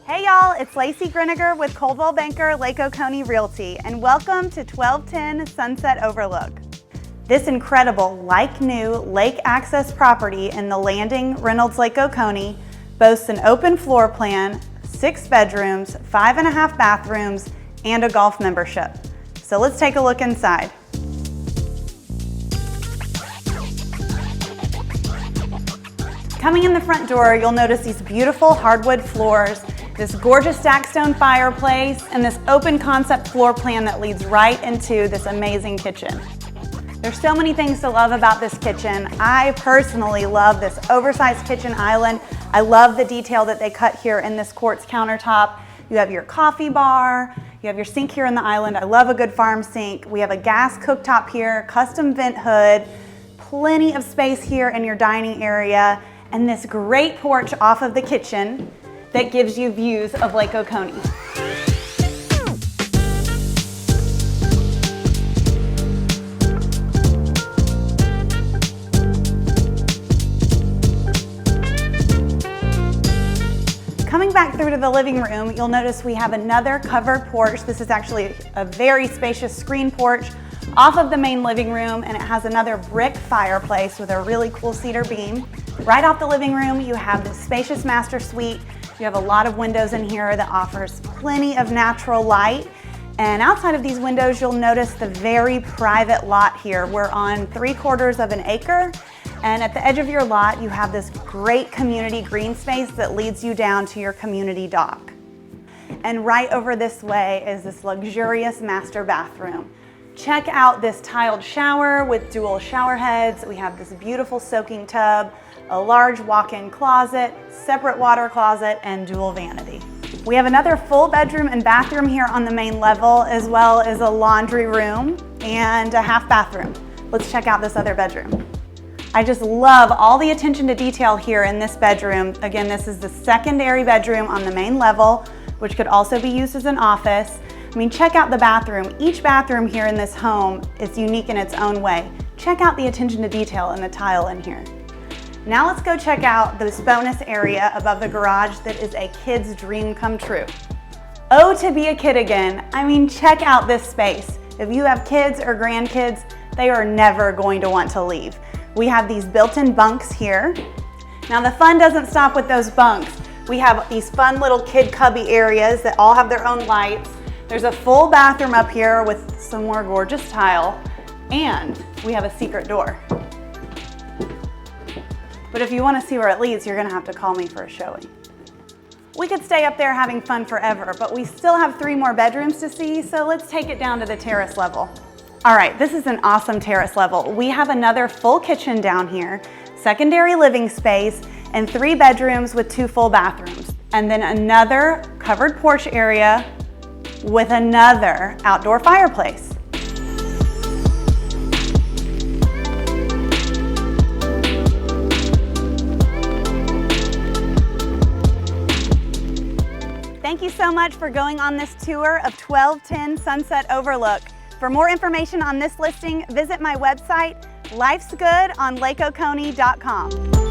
Hey y'all, it's Lacey Griniger with Coldwell Banker Lake Oconee Realty, and welcome to 1210 Sunset Overlook. This incredible, like-new lake access property in the Landing, Reynolds Lake Oconee boasts an open floor plan, 6 bedrooms, 5.5 bathrooms, and a golf membership. So let's take a look inside. Coming in the front door, you'll notice these beautiful hardwood floors, this gorgeous stacked stone fireplace, and this open concept floor plan that leads right into this amazing kitchen. There's so many things to love about this kitchen. I personally love this oversized kitchen island. I love the detail that they cut here in this quartz countertop. You have your coffee bar, you have your sink here in the island. I love a good farm sink. We have a gas cooktop here, custom vent hood, plenty of space here in your dining area, and this great porch off of the kitchen that gives you views of Lake Oconee. Coming back through to the living room, you'll notice we have another covered porch. This is actually a very spacious screen porch off of the main living room, and it has another brick fireplace with a really cool cedar beam. Right off the living room, you have this spacious master suite. You have a lot of windows in here that offers plenty of natural light. And outside of these windows, you'll notice the very private lot here. We're on 3/4 of an acre. And at the edge of your lot, you have this great community green space that leads you down to your community dock. And right over this way is this luxurious master bathroom. Check out this tiled shower with dual shower heads. We have this beautiful soaking tub, a large walk-in closet, separate water closet, and dual vanity. We have another full bedroom and bathroom here on the main level, as well as a laundry room and a half bathroom. Let's check out this other bedroom. I just love all the attention to detail here in this bedroom. Again, this is the secondary bedroom on the main level, which could also be used as an office. I mean, check out the bathroom. Each bathroom here in this home is unique in its own way. Check out the attention to detail in the tile in here. Now let's go check out this bonus area above the garage that is a kid's dream come true. Oh, to be a kid again. I mean, check out this space. If you have kids or grandkids, they are never going to want to leave. We have these built-in bunks here. Now the fun doesn't stop with those bunks. We have these fun little kid cubby areas that all have their own lights. There's a full bathroom up here with some more gorgeous tile, and we have a secret door. But if you want to see where it leads, you're going to have to call me for a showing. We could stay up there having fun forever, but we still have 3 more bedrooms to see, so let's take it down to the terrace level. All right, this is an awesome terrace level. We have another full kitchen down here, secondary living space, and 3 bedrooms with 2 full bathrooms. And then another covered porch area with another outdoor fireplace. Thank you so much for going on this tour of 1210 Sunset Overlook. For more information on this listing, visit my website, lifesgoodonlakeoconee.com.